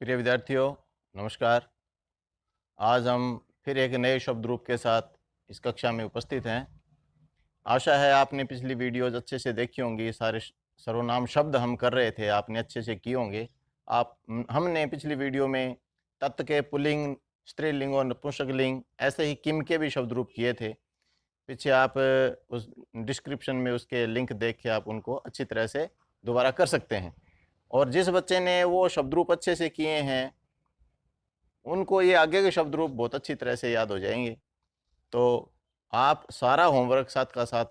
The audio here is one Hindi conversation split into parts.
प्रिय विद्यार्थियों, नमस्कार। आज हम फिर एक नए शब्द रूप के साथ इस कक्षा में उपस्थित हैं। आशा है आपने पिछली वीडियोज़ अच्छे से देखी होंगी। सारे सर्वनाम शब्द हम कर रहे थे, आपने अच्छे से किए होंगे। हमने पिछली वीडियो में तत् के पुल्लिंग, स्त्रीलिंग और नपुंसकलिंग, ऐसे ही किम के भी शब्द रूप किए थे। पीछे आप उस डिस्क्रिप्शन में उसके लिंक देख के आप उनको अच्छी तरह से दोबारा कर सकते हैं। और जिस बच्चे ने वो शब्द रूप अच्छे से किए हैं, उनको ये आगे के शब्द रूप बहुत अच्छी तरह से याद हो जाएंगे। तो आप सारा होमवर्क साथ का साथ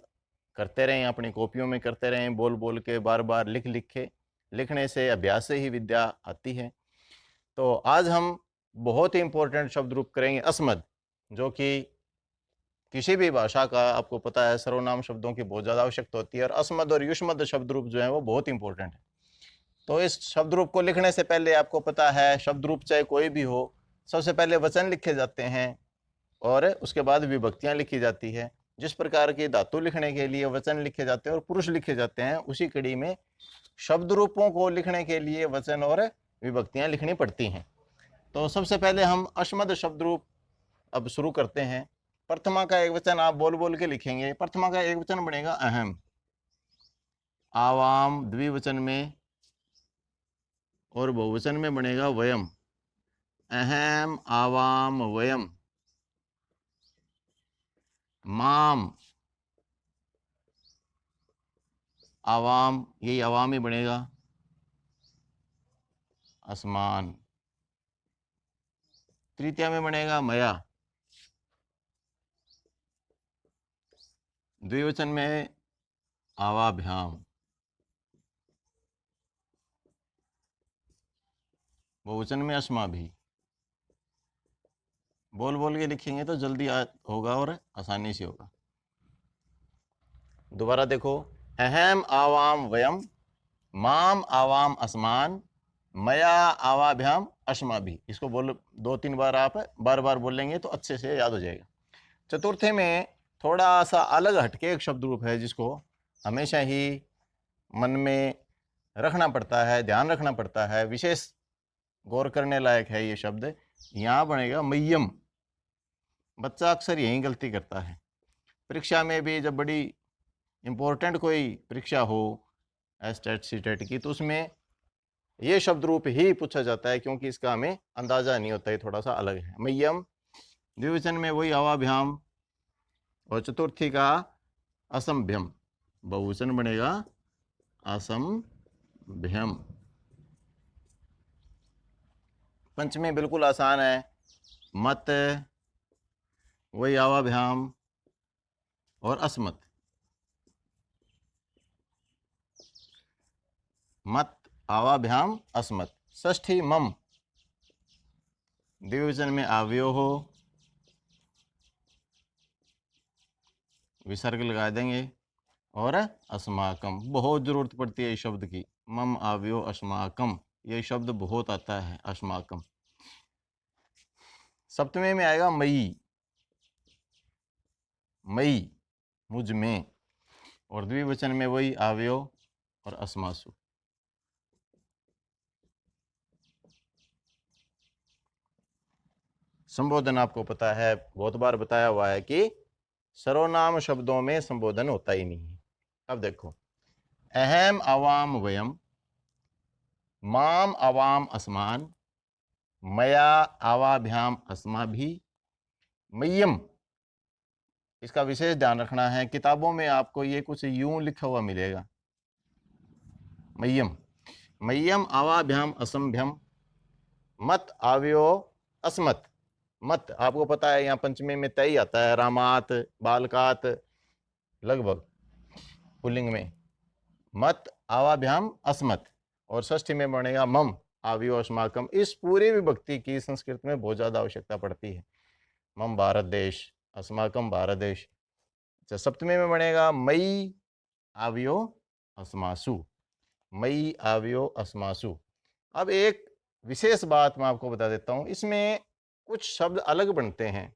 करते रहें, अपनी कॉपियों में करते रहें, बोल बोल के, बार बार लिख लिख के। लिखने से, अभ्यास से ही विद्या आती है। तो आज हम बहुत ही इम्पोर्टेंट शब्द रूप करेंगे अस्मद, जो कि किसी भी भाषा का, आपको पता है, सर्वनाम शब्दों की बहुत ज़्यादा आवश्यकता होती है। और अस्मद और युष्मद शब्द रूप जो है वो बहुत इंपॉर्टेंट है। तो इस शब्द रूप को लिखने से पहले आपको पता है, शब्द रूप चाहे कोई भी हो, सबसे पहले वचन लिखे जाते हैं और उसके बाद विभक्तियां लिखी जाती है। जिस प्रकार की धातु लिखने के लिए वचन लिखे जाते हैं और पुरुष लिखे जाते हैं, उसी कड़ी में शब्द रूपों को लिखने के लिए वचन और विभक्तियां लिखनी पड़ती हैं। तो सबसे पहले हम अस्मद शब्द रूप अब शुरू करते हैं। प्रथमा का एक वचन आप बोल बोल के लिखेंगे। प्रथमा का एक वचन बनेगा अहम। आवाम द्विवचन में और बहुवचन में बनेगा वयम। अहम, आवाम, वयम। माम, आवाम, यही आवाम ही बनेगा। आसमान, तृतीया में बनेगा मया। द्विवचन में आवाभ्याम। बहुवचन में अस्मा भी। बोल बोल के लिखेंगे तो जल्दी होगा और आसानी से होगा। दोबारा देखो, अहम, आवाम, वयम। माम, आवाम, आसमान। मया, आवाभ्याम, अस्मा भी। इसको बोल 2-3 बार आप बार बार बोलेंगे तो अच्छे से याद हो जाएगा। चतुर्थे में थोड़ा सा अलग हटके एक शब्द रूप है, जिसको हमेशा ही मन में रखना पड़ता है, ध्यान रखना पड़ता है, विशेष गौर करने लायक है ये शब्द। यहाँ बनेगा मय्यम। बच्चा अक्सर यही गलती करता है। परीक्षा में भी जब बड़ी इम्पोर्टेंट कोई परीक्षा हो, एस्टेट सीटेट की, तो उसमें ये शब्द रूप ही पूछा जाता है, क्योंकि इसका हमें अंदाजा नहीं होता, ये थोड़ा सा अलग है। मय्यम। द्विवचन में वही आवाभ्याम। और चतुर्थी का असंभ्यम। बहुवचन बनेगा असंभ्यम। पंचमी बिल्कुल आसान है। मत, वही आवाभ्याम और अस्मत। मत, आवाभ्याम, अस्मत। षष्ठी मम। द्विवचन में आव्यो हो, विसर्ग लगा देंगे। और अस्माकम, बहुत जरूरत पड़ती है इस शब्द की। मम, आव्यो, अस्माकम, ये शब्द बहुत आता है, अस्माकम। सप्तमी में आएगा मई। मई, मुझ में। और द्विवचन में वही आव्यो और अस्मासु। संबोधन आपको पता है, बहुत बार बताया हुआ है कि सर्वनाम शब्दों में संबोधन होता ही नहीं है। अब देखो, अहम, आवाम, वयम। माम, आवाम, अस्मान। मया, आवाभ्याम, अस्मा भी। मय्यम, इसका विशेष ध्यान रखना है। किताबों में आपको ये कुछ यूं लिखा हुआ मिलेगा, मय्यम। मय्यम, आवाभ्याम, असंभ्यम। मत, आव्यो, अस्मत। मत आपको पता है, यहाँ पंचमी में तय आता है। रामात, बालकात, लगभग पुल्लिंग में। मत, आवाभ्याम, अस्मत। और षष्ठी में बनेगा मम, आव्यो, अस्माकम। इस पूरी विभक्ति की संस्कृत में बहुत ज्यादा आवश्यकता पड़ती है। मम भारत देश, अस्माकम भारत देश। अच्छा, सप्तमी में बनेगा मई, आव्यो, अस्मासु। मई, आव्यो, अस्मासु। अब एक विशेष बात मैं आपको बता देता हूं, इसमें कुछ शब्द अलग बनते हैं,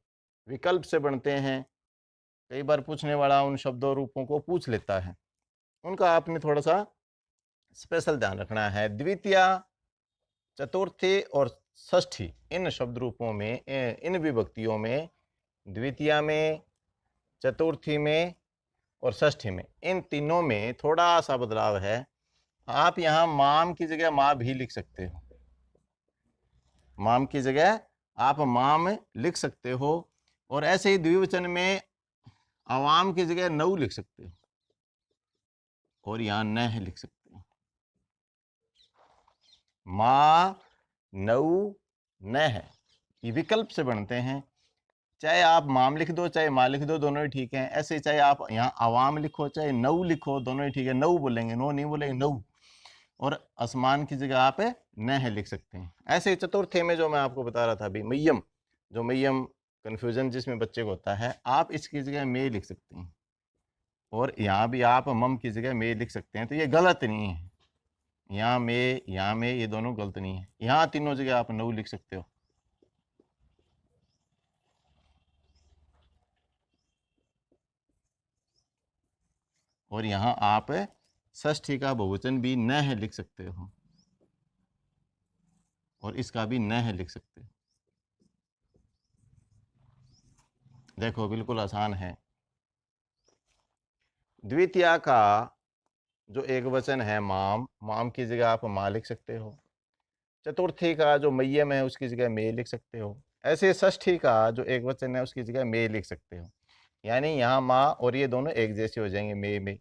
विकल्प से बनते हैं। कई बार पूछने वाला उन शब्दों रूपों को पूछ लेता है, उनका आपने थोड़ा सा स्पेशल ध्यान रखना है। द्वितीया चतुर्थी और षष्ठी इन शब्द रूपों में, इन विभक्तियों में, द्वितीया में, चतुर्थी में और षष्ठी में, इन तीनों में थोड़ा सा बदलाव है। आप यहाँ माम की जगह माँ भी लिख सकते हो। माम की जगह आप माम लिख सकते हो। और ऐसे ही द्विवचन में अवाम की जगह नऊ लिख सकते हो और यहाँ नह लिख सकते हो। मा, नऊ, नह ये विकल्प से बनते हैं। चाहे आप माम लिख दो चाहे माँ लिख दो, दोनों ही ठीक है। ऐसे चाहे आप यहाँ अवाम लिखो चाहे नऊ लिखो, दोनों ही ठीक है। नऊ बोलेंगे, नो नहीं बोलेंगे, नऊ। और आसमान की जगह आप नह लिख सकते हैं। ऐसे ही चतुर्थे में जो मैं आपको बता रहा था अभी, मय्यम, जो मय्यम कन्फ्यूजन जिसमें बच्चे को होता है, आप इसकी जगह में लिख सकते हैं। और यहाँ भी आप मम की जगह में लिख सकते हैं। तो ये गलत नहीं है। यहाँ में ये दोनों गलत नहीं है। यहाँ तीनों जगह आप नऊ लिख सकते हो। और यहाँ आप षष्ठी का बहुवचन भी नह लिख सकते हो और इसका भी नह लिख सकते हो। देखो बिल्कुल आसान है। द्वितीया का जो एक वचन है माम, माम की जगह आप माँ लिख सकते हो। चतुर्थी का जो मय्यम है उसकी जगह में लिख सकते हो। ऐसे षष्ठी का जो एक वचन है उसकी जगह में लिख सकते हो। यानी यहाँ माँ और ये दोनों एक जैसे हो जाएंगे, में।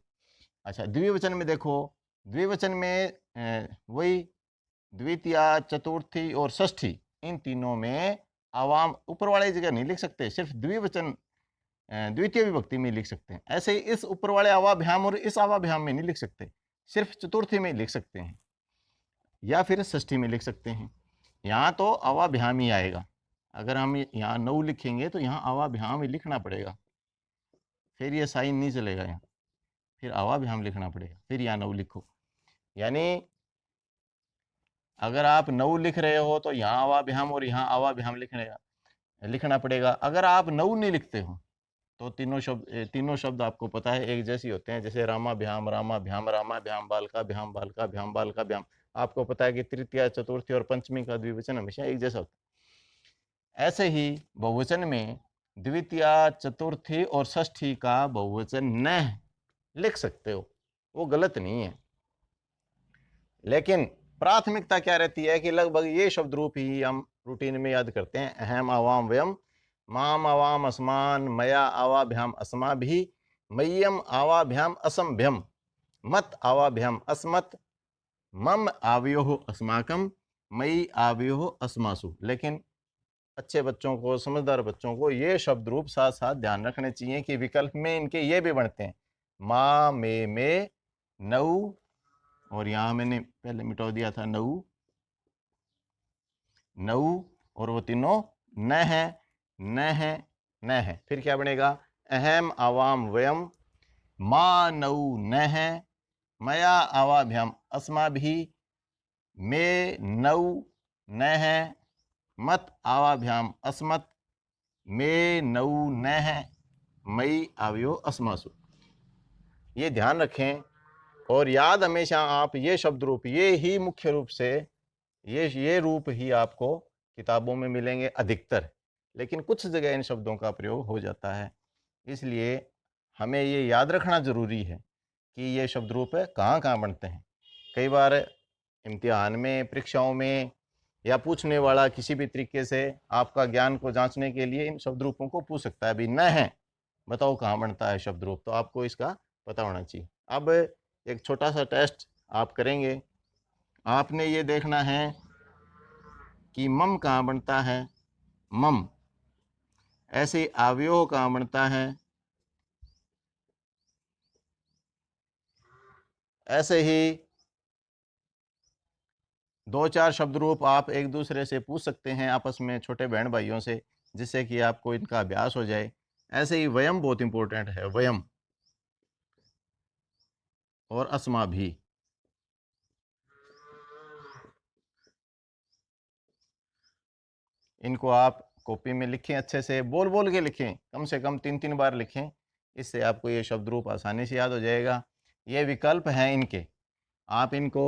अच्छा, द्विवचन में देखो, द्विवचन में वही द्वितीया, चतुर्थी और षष्ठी इन तीनों में आवाम ऊपर वाले जगह नहीं लिख सकते, सिर्फ द्विवचन द्वितीय विभक्ति में लिख सकते हैं। ऐसे ही इस ऊपर वाले अवाभ्याम और इस अवाभ्याम में नहीं लिख सकते, सिर्फ चतुर्थी में लिख सकते हैं या फिर षष्ठी में लिख सकते हैं। यहाँ तो अवाभ्याम ही आएगा। अगर हम यहाँ नौ लिखेंगे तो यहाँ अवाभ्याम ही लिखना पड़ेगा, फिर ये साइन नहीं चलेगा यहाँ, फिर अवाभ्याम लिखना पड़ेगा, फिर यहाँ नौ लिखो। यानी अगर आप नौ लिख रहे हो तो यहाँ अवाभ्याम और यहाँ अवाभ्याम लिखना पड़ेगा। अगर आप नौ नहीं लिखते हो तो तीनों शब्द आपको पता है एक जैसे होते हैं। जैसे रामाभ्याम, रामाभ्याम, रामाभ्याम, बालकाभ्याम, बालकाभ्याम, बालकाभ्याम। आपको पता है कि तृतीया, चतुर्थी और पंचमी का द्विवचन हमेशा एक जैसा होता है। ऐसे ही बहुवचन में द्वितीया, चतुर्थी और षष्ठी का बहुवचन न लिख सकते हो, वो गलत नहीं है। लेकिन प्राथमिकता क्या रहती है कि लगभग ये शब्द रूप ही हम रूटीन में याद करते हैं। अहम, आवाम, व्यम, माम, आवाम, असमान, मया, आवाभ्याम, अस्माभि, मय्यम, आवाभ्याम, असमभ्यम, मत, आवाभ्याम, अस्मत्, मम, आवयोः, अस्माकम, मयि, आवयोः, अस्मासु। लेकिन अच्छे बच्चों को, समझदार बच्चों को ये शब्द रूप साथ साथ ध्यान रखने चाहिए कि विकल्प में इनके ये भी बनते हैं, मा, में, नऊ, और यहाँ मैंने पहले मिटा दिया था नऊ, नऊ, और वो तीनों न है, न है, न है। फिर क्या बनेगा? अहम, आवाम, वयम, मा, नऊ, न है, मया, आवाभ्याम, अस्माभि, में, नऊ, न है, मत, आवाभ्याम, अस्मत्, में, नऊ, न है, मई, आवयो, अस्मासु। ये ध्यान रखें और याद हमेशा आप ये शब्द रूप, ये ही मुख्य रूप से ये रूप ही आपको किताबों में मिलेंगे अधिकतर। लेकिन कुछ जगह इन शब्दों का प्रयोग हो जाता है, इसलिए हमें ये याद रखना जरूरी है कि ये शब्द रूप कहाँ कहाँ बनते हैं। कई बार इम्तिहान में, परीक्षाओं में, या पूछने वाला किसी भी तरीके से आपका ज्ञान को जांचने के लिए इन शब्द रूपों को पूछ सकता है, अभी न है, बताओ कहाँ बनता है शब्द रूप, तो आपको इसका पता होना चाहिए। अब एक छोटा सा टेस्ट आप करेंगे। आपने ये देखना है कि मम कहाँ बनता है, मम। ऐसे आवयोः कहाँ बनता है, ऐसे ही दो चार शब्द रूप आप एक दूसरे से पूछ सकते हैं आपस में, छोटे बहन भाइयों से, जिससे कि आपको इनका अभ्यास हो जाए। ऐसे ही वयम बहुत इंपॉर्टेंट है, वयम और अस्मा भी। इनको आप कॉपी में लिखें, अच्छे से बोल बोल के लिखें, कम से कम 3-3 बार लिखें, इससे आपको ये शब्द रूप आसानी से याद हो जाएगा। ये विकल्प हैं इनके, आप इनको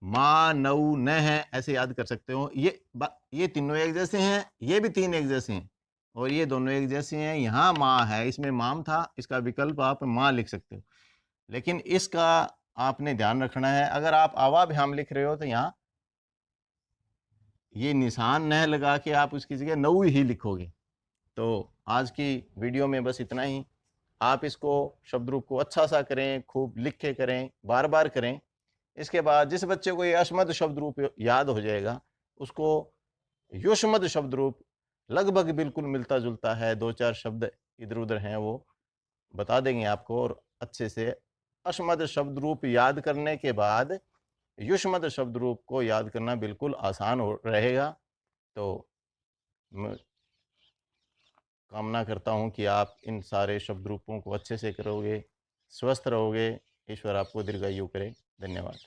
माँ नऊ न है, ऐसे याद कर सकते हो। ये तीनों एक जैसे हैं, ये भी तीन एक जैसे हैं, और ये दोनों एक जैसे हैं। यहाँ माँ है, इसमें माम था, इसका विकल्प आप माँ लिख सकते हो। लेकिन इसका आपने ध्यान रखना है, अगर आप आवाभ्याम लिख रहे हो तो यहाँ ये निशान न लगा के आप उसकी जगह नऊ ही लिखोगे। तो आज की वीडियो में बस इतना ही। आप इसको शब्द रूप को अच्छा सा करें, खूब लिख के करें, बार बार करें। इसके बाद जिस बच्चे को ये अश्मद शब्द रूप याद हो जाएगा, उसको युष्मद शब्द रूप लगभग बिल्कुल मिलता जुलता है, दो चार शब्द इधर उधर हैं, वो बता देंगे आपको। और अच्छे से अश्मद शब्द रूप याद करने के बाद युष्मद शब्द रूप को याद करना बिल्कुल आसान हो रहेगा। तो मैं कामना करता हूँ कि आप इन सारे शब्द रूपों को अच्छे से करोगे, स्वस्थ रहोगे। ईश्वर आपको दीर्घायु करे। धन्यवाद।